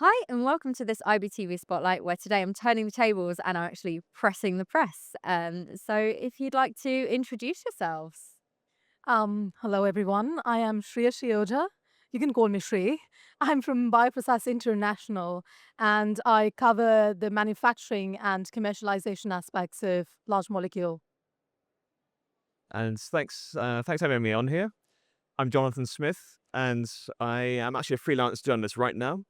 Hi, and welcome to this IBTV Spotlight, where today I'm turning the tables and I'm actually pressing the press. So if you'd like to introduce yourselves. Hello everyone. I am Shreya Shioja. You can call me Shri. I'm from Bioprocess International and I cover the manufacturing and commercialization aspects of large molecule. And thanks for having me on here. I'm Jonathan Smith, and I am actually a freelance journalist right now.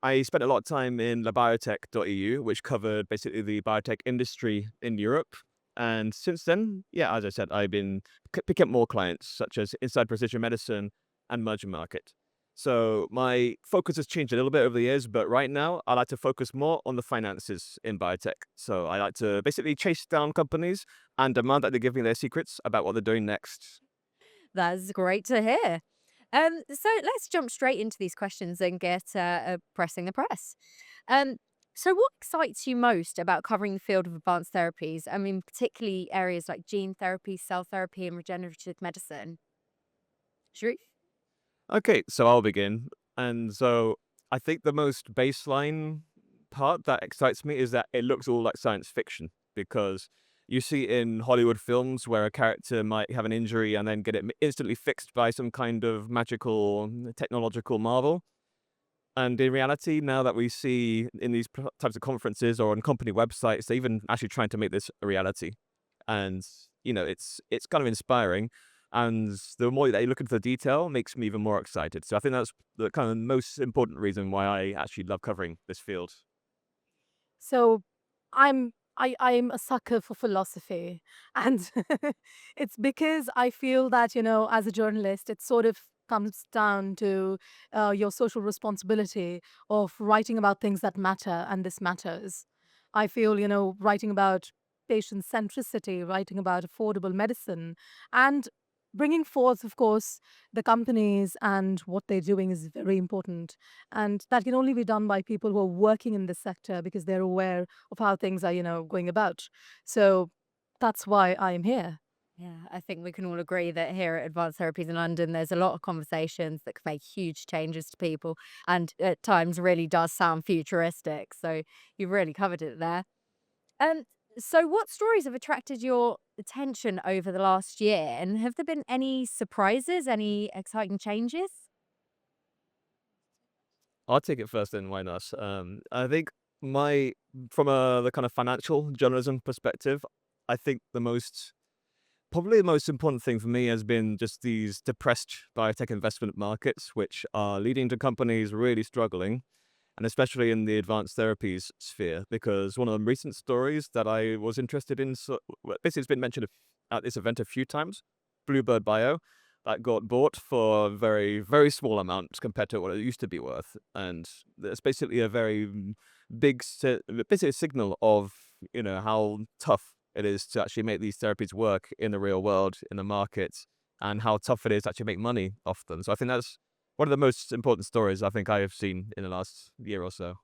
I spent a lot of time in labiotech.eu, which covered basically the biotech industry in Europe. And since then, yeah, as I said, I've been picking up more clients, such as Inside Precision Medicine and Merger Market. So my focus has changed a little bit over the years, but right now I like to focus more on the finances in biotech. So I like to basically chase down companies and demand that they give me their secrets about what they're doing next. That's great to hear. So let's jump straight into these questions and get pressing the press. Um, so what excites you most about covering the field of advanced therapies? I mean, particularly areas like gene therapy, cell therapy, and regenerative medicine. Sharif? Okay, so I'll begin. And so I think the most baseline part that excites me is that it looks all like science fiction because you see in Hollywood films where a character might have an injury and then get it instantly fixed by some kind of magical technological marvel. And in reality, now that we see in these types of conferences or on company websites, they're even actually trying to make this a reality. And it's kind of inspiring. And the more that you look into the detail, makes me even more excited. So I think that's the kind of most important reason why I actually love covering this field. So I'm a sucker for philosophy. And it's because I feel that, as a journalist, it sort of comes down to your social responsibility of writing about things that matter, and this matters. I feel, writing about patient centricity, writing about affordable medicine, and bringing forth, of course, the companies and what they're doing is very important. And that can only be done by people who are working in this sector because they're aware of how things are, going about. So that's why I am here. Yeah, I think we can all agree that here at Advanced Therapies in London, there's a lot of conversations that can make huge changes to people and at times really does sound futuristic. So you've really covered it there. Um, so what stories have attracted your attention over the last year? And have there been any surprises, any exciting changes? I'll take it first then, why not? I think my from the kind of financial journalism perspective, I think probably the most important thing for me has been just these depressed biotech investment markets, which are leading to companies really struggling, and especially in the advanced therapies sphere. Because one of the recent stories that I was interested in, basically, it's been mentioned at this event a few times, Bluebird Bio, that got bought for a very, very small amount compared to what it used to be worth. And it's basically a very basically a signal of, how tough it is to actually make these therapies work in the real world, in the markets, and how tough it is to actually make money off them. So I think that's one of the most important stories I think I have seen in the last year or so.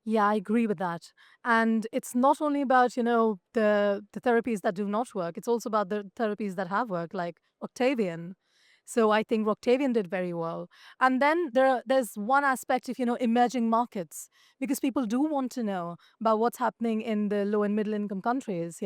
Yeah, I agree with that. And it's not only about, the therapies that do not work, it's also about the therapies that have worked, like Octavian. So I think Octavian did very well. And then there's one aspect of, emerging markets, because people do want to know about what's happening in the low and middle income countries,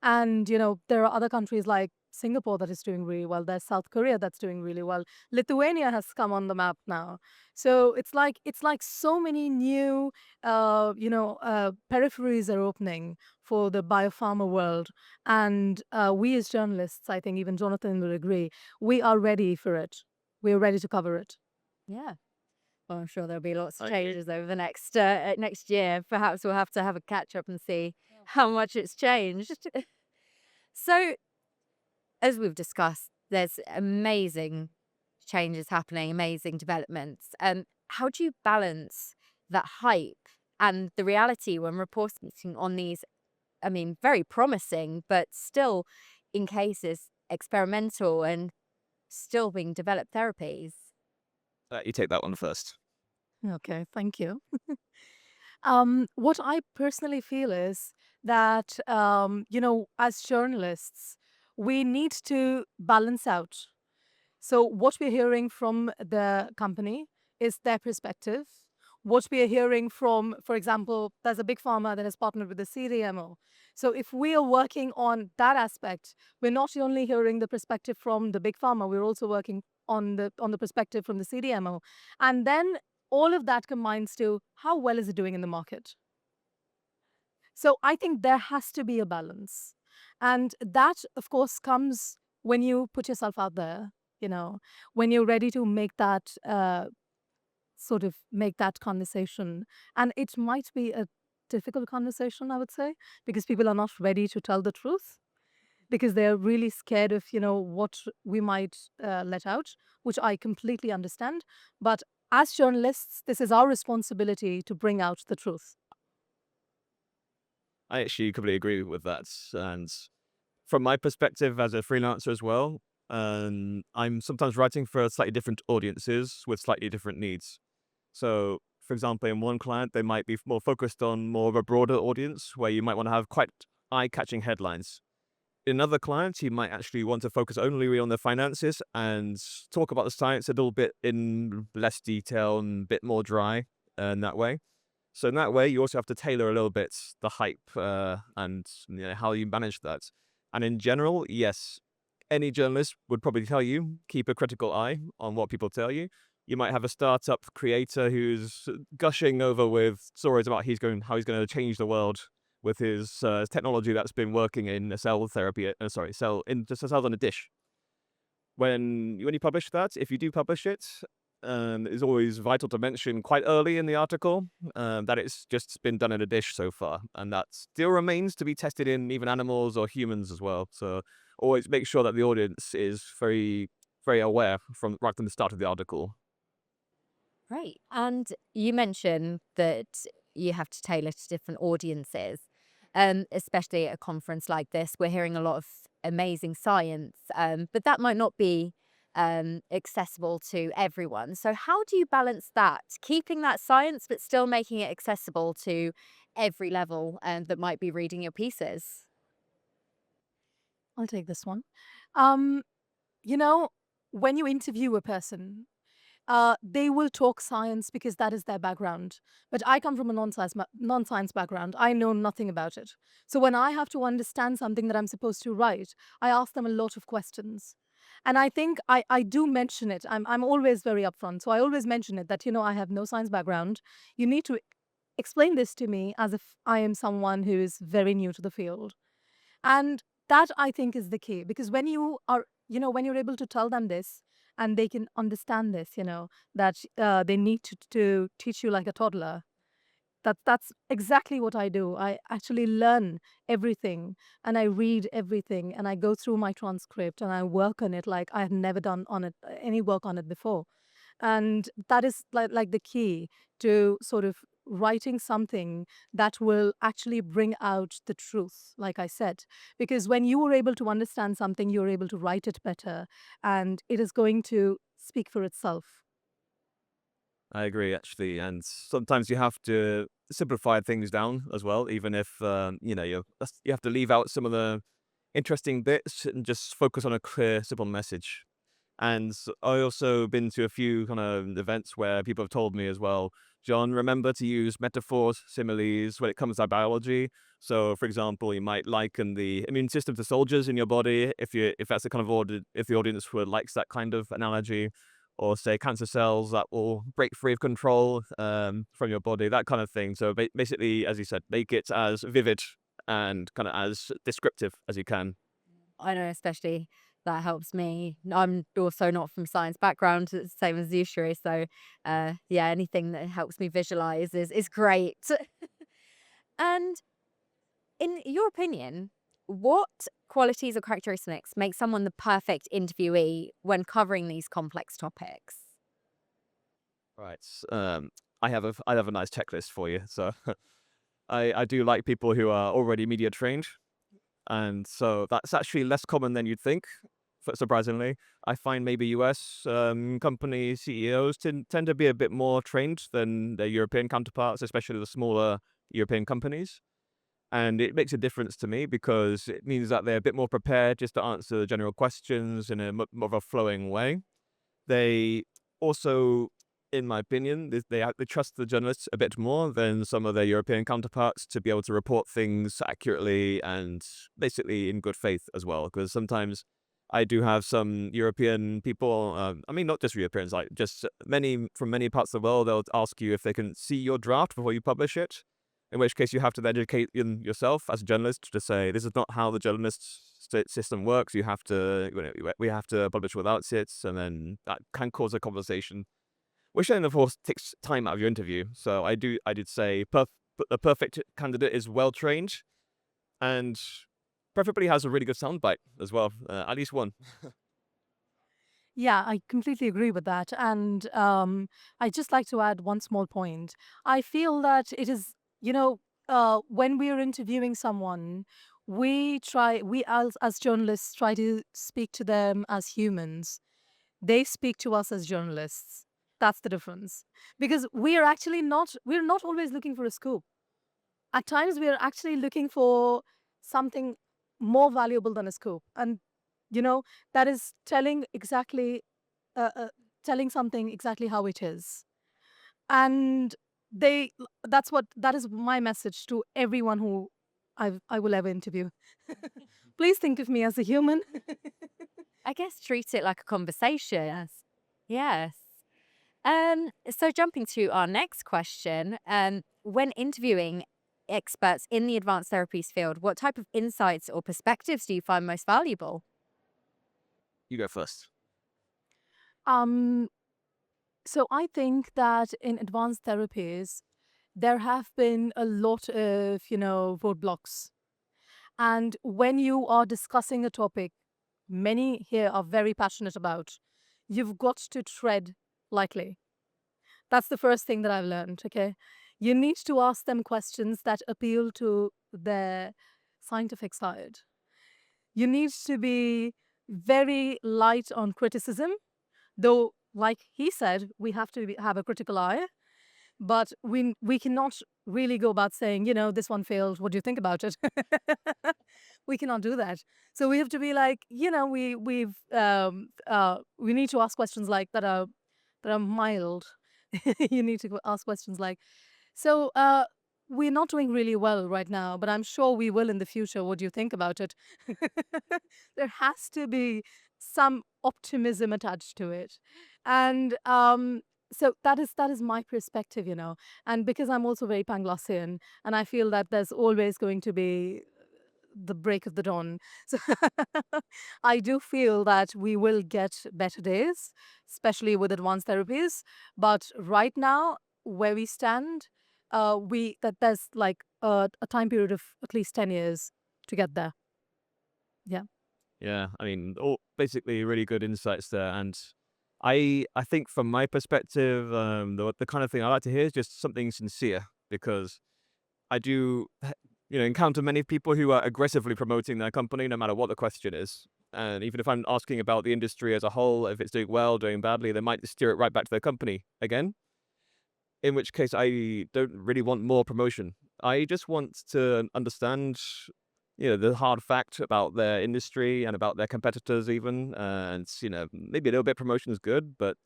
And, there are other countries like Singapore that is doing really well. There's South Korea that's doing really well. Lithuania has come on the map now. So it's like so many new peripheries are opening for the biopharma world. And we as journalists, I think even Jonathan will agree, we are ready for it. We're ready to cover it. Yeah. Well, I'm sure there'll be lots of I agree. changes over the next year. Perhaps we'll have to have a catch up and see Yeah. how much it's changed. So, as we've discussed, there's amazing changes happening, amazing developments. How do you balance that hype and the reality when reporting on these, I mean, very promising, but still in cases experimental and still being developed therapies? You take that one first. Okay, thank you. What I personally feel is that, as journalists, we need to balance out. So, what we're hearing from the company is their perspective. what we are hearing from, for example, there's a big pharma that has partnered with the CDMO. So if we are working on that aspect, we're not only hearing the perspective from the big pharma, we're also working on the perspective from the CDMO. And then all of that combines to how well is it doing in the market? So I think there has to be a balance. And that, of course, comes when you put yourself out there, when you're ready to make that make that conversation. And it might be a difficult conversation, I would say, because people are not ready to tell the truth because they're really scared of, what we might let out, which I completely understand. But as journalists, this is our responsibility to bring out the truth. I actually completely agree with that. And from my perspective as a freelancer as well, I'm sometimes writing for slightly different audiences with slightly different needs. So, for example, in one client, they might be more focused on more of a broader audience where you might want to have quite eye-catching headlines. In another client, you might actually want to focus only on the finances and talk about the science a little bit in less detail and a bit more dry in that way. So in that way, you also have to tailor a little bit the hype and how you manage that. And in general, yes, any journalist would probably tell you, keep a critical eye on what people tell you. You might have a startup creator who's gushing over with stories about how he's going to change the world with his technology that's been working in a cell therapy. Just a cells on a dish. When you publish that, if you do publish it, it's always vital to mention quite early in the article that it's just been done in a dish so far, and that still remains to be tested in even animals or humans as well. So always make sure that the audience is very, very aware right from the start of the article. Right. And you mentioned that you have to tailor to different audiences, especially at a conference like this. We're hearing a lot of amazing science, but that might not be accessible to everyone. So, how do you balance that, keeping that science, but still making it accessible to every level that might be reading your pieces? I'll take this one. Um, you know, when you interview a person, they will talk science because that is their background. But I come from a non-science background. I know nothing about it. So when I have to understand something that I'm supposed to write, I ask them a lot of questions. And I think I do mention it. I'm always very upfront. So I always mention it that, I have no science background. You need to explain this to me as if I am someone who is very new to the field. And that I think is the key because when you are, when you're able to tell them this and they can understand this, that they need to teach you like a toddler. That's exactly what I do. I actually learn everything and I read everything and I go through my transcript and I work on it like I have never done on it any work on it before. And that is like the key to sort of writing something that will actually bring out the truth, like I said. Because when you are able to understand something, you're able to write it better and it is going to speak for itself. I agree, actually, and sometimes you have to simplify things down as well, even if you have to leave out some of the interesting bits and just focus on a clear, simple message. And I also been to a few kind of events where people have told me as well, John, remember to use metaphors, similes when it comes to biology. So, for example, you might liken the immune system to soldiers in your body, if that's the kind of if the audience likes that kind of analogy, or say cancer cells that will break free of control from your body, that kind of thing. So basically, as you said, make it as vivid and kind of as descriptive as you can. I know, especially that helps me. I'm also not from science background, same as you, Shri. So, yeah, anything that helps me visualize is great. And in your opinion, what qualities or characteristics make someone the perfect interviewee when covering these complex topics? Right. I have a nice checklist for you. So I do like people who are already media trained, and so that's actually less common than you'd think. Surprisingly, I find maybe US company CEOs tend to be a bit more trained than their European counterparts, especially the smaller European companies. And it makes a difference to me because it means that they're a bit more prepared just to answer the general questions in a more of a flowing way. They also in my opinion, they trust the journalists a bit more than some of their European counterparts to be able to report things accurately and basically in good faith as well. Because sometimes I do have some European people, I mean, not just Europeans, like just many from many parts of the world, they'll ask you if they can see your draft before you publish it. In which case, you have to educate yourself as a journalist to say this is not how the system works. You have to, we have to publish without it, and then that can cause a conversation, which then of course takes time out of your interview. So I did say the perfect candidate is well trained and preferably has a really good soundbite as well, at least one. Yeah, I completely agree with that. And I'd just like to add one small point. I feel that it is, when we are interviewing someone, we as journalists try to speak to them as humans. They speak to us as journalists. That's the difference. Because we're not always looking for a scoop. At times, we are actually looking for something more valuable than a scoop. And, you know, that is uh, uh, telling something exactly how it is. And that is my message to everyone who I will ever interview. Please think of me as a human. I guess treat it like a conversation. Yes. So jumping to our next question, when interviewing experts in the advanced therapies field, what type of insights or perspectives do you find most valuable? You go first. Um, so I think that in advanced therapies, there have been a lot of, roadblocks. And when you are discussing a topic many here are very passionate about, you've got to tread lightly. That's the first thing that I've learned, okay? You need to ask them questions that appeal to their scientific side. You need to be very light on criticism, though, like he said, we have to have a critical eye. But we cannot really go about saying, this one failed. What do you think about it? We cannot do that. So we have to be like, we need to ask questions like that are mild. You need to ask questions like, so we're not doing really well right now, but I'm sure we will in the future. What do you think about it? There has to be some optimism attached to it, and so that is my perspective. And because I'm also very Panglossian, and I feel that there's always going to be the break of the dawn. So I do feel that we will get better days, especially with advanced therapies. But right now, where we stand, we that there's like a time period of at least 10 years to get there. Yeah. Yeah, I mean, all basically really good insights there, and I think from my perspective, the kind of thing I like to hear is just something sincere because I do, encounter many people who are aggressively promoting their company, no matter what the question is. And even if I'm asking about the industry as a whole, if it's doing well, doing badly, they might steer it right back to their company again. In which case, I don't really want more promotion. I just want to understand, the hard fact about their industry and about their competitors, even. And maybe a little bit promotion is good, but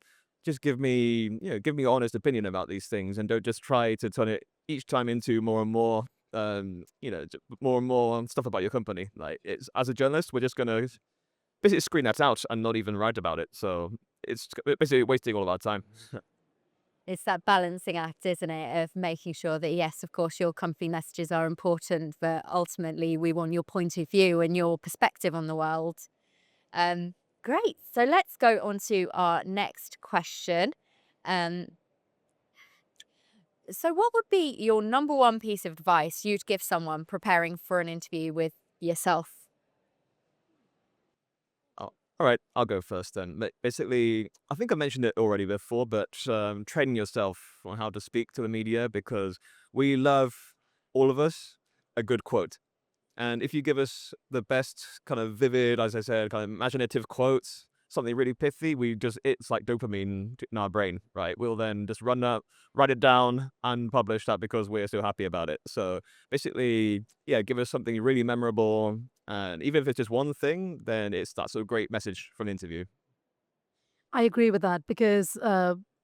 just give me honest opinion about these things, and don't just try to turn it each time into more and more, more and more stuff about your company. Like it's as a journalist, we're just gonna basically screen that out and not even write about it. So it's basically wasting all of our time. It's that balancing act, isn't it, of making sure that, yes, of course, your company messages are important, but ultimately we want your point of view and your perspective on the world. Great. So let's go on to our next question. Um, so, what would be your number one piece of advice you'd give someone preparing for an interview with yourself? Oh, all right, I'll go first then. Basically, I think I mentioned it already before, but training yourself on how to speak to the media because we love, all of us, a good quote. And if you give us the best kind of vivid, as I said, kind of imaginative quotes, something really pithy, it's like dopamine in our brain, right? We'll then just run up, write it down, and publish that because we're so happy about it. So basically, yeah, give us something really memorable. And even if it's just one thing, then that's a great message from the interview. I agree with that because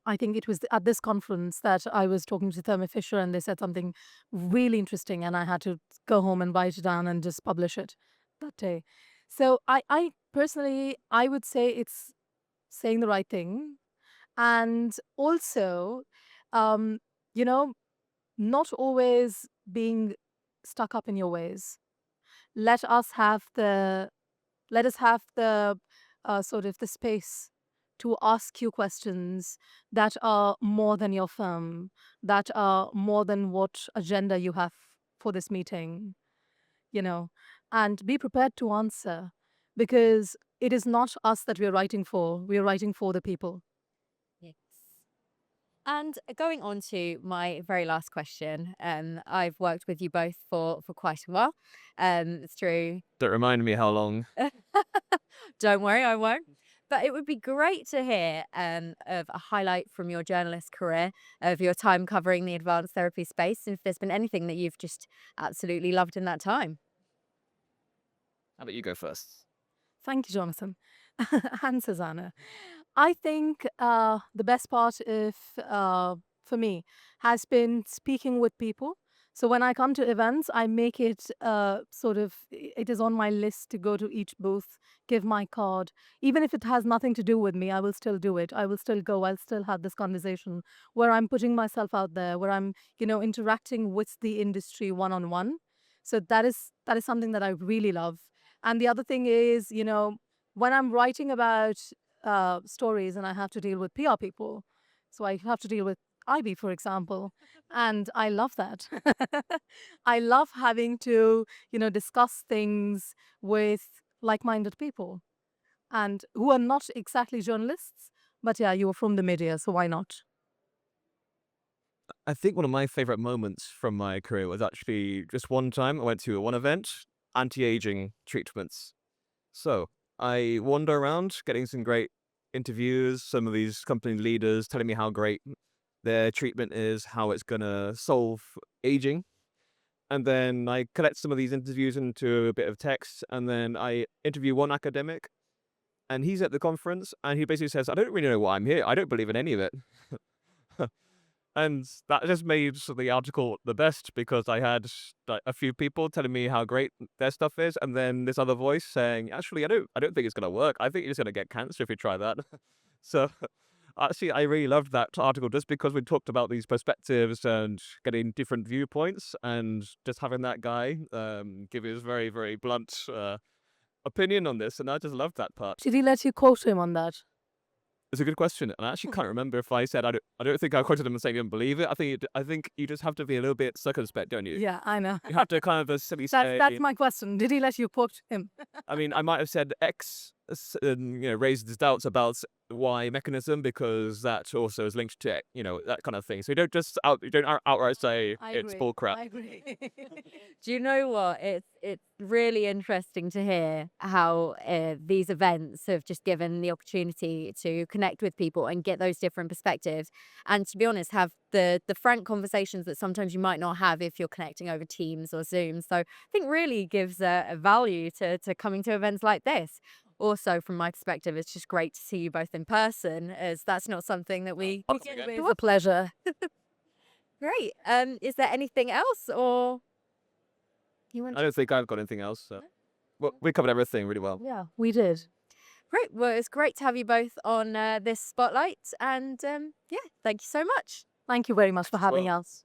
I think it was at this conference that I was talking to Thermo Fisher and they said something really interesting, and I had to go home and write it down and just publish it that day. So I personally, I would say it's saying the right thing, and also, um, you know, not always being stuck up in your ways. Let us have the let us have the sort of the space to ask you questions that are more than your firm, that are more than what agenda you have for this meeting, you know, and be prepared to answer, because it is not us that we're writing for, we're writing for the people. Yes. And going on to my very last question, I've worked with you both for quite a while. Through Don't remind me how long. Don't worry, I won't. But it would be great to hear of a highlight from your journalist career, of your time covering the advanced therapy space, and if there's been anything that you've just absolutely loved in that time. How about you go first? Thank you, Jonathan. And Susanna. I think the best part of, for me, has been speaking with people. So when I come to events, I make it it is on my list to go to each booth, give my card. Even if it has nothing to do with me, I will still do it. I will still go. I'll still have this conversation where I'm putting myself out there, where I'm, interacting with the industry one on one. So that is something that I really love. And the other thing is, when I'm writing about stories and I have to deal with PR people, so I have to deal with IB, for example, and I love that. I love having to, discuss things with like-minded people and who are not exactly journalists, but yeah, you are from the media, so why not? I think one of my favorite moments from my career was actually just one time I went to one event, anti-aging treatments. So I wander around getting some great interviews, some of these company leaders telling me how great their treatment is, how it's going to solve aging. And then I collect some of these interviews into a bit of text, and then I interview one academic, and he's at the conference, and he basically says, I don't really know why I'm here. I don't believe in any of it. And that just made the article the best, because I had like a few people telling me how great their stuff is, and then this other voice saying, "Actually, I don't think it's gonna work. I think you're just gonna get cancer if you try that." So, actually, I really loved that article just because we talked about these perspectives and getting different viewpoints, and just having that guy give his very, very blunt opinion on this, and I just loved that part. Did he let you quote him on that? It's a good question, and I actually can't remember if I said I don't think I quoted him and saying I didn't believe it. I think you just have to be a little bit circumspect, don't you? Yeah, I know. You have to kind of silly That's say. my question. Did he let you quote him? I mean, I might have said X, raised his doubts about Y mechanism, because that also is linked to that kind of thing. So you don't outright say I it's agree. bull crap. I agree. Do you know what? It's really interesting to hear how these events have just given the opportunity to connect with people and get those different perspectives, and to be honest, have the frank conversations that sometimes you might not have if you're connecting over Teams or Zoom. So I think really gives a value to coming to events like this. Also, from my perspective, it's just great to see you both in person, as that's not something that we Once get again. to It's a pleasure. Great. Is there anything else, or you want I don't think I've got anything else. So. Well, we covered everything really well. Yeah, we did. Great. Well, it's great to have you both on this spotlight. And yeah, thank you so much. Thank you very much for having Well- us.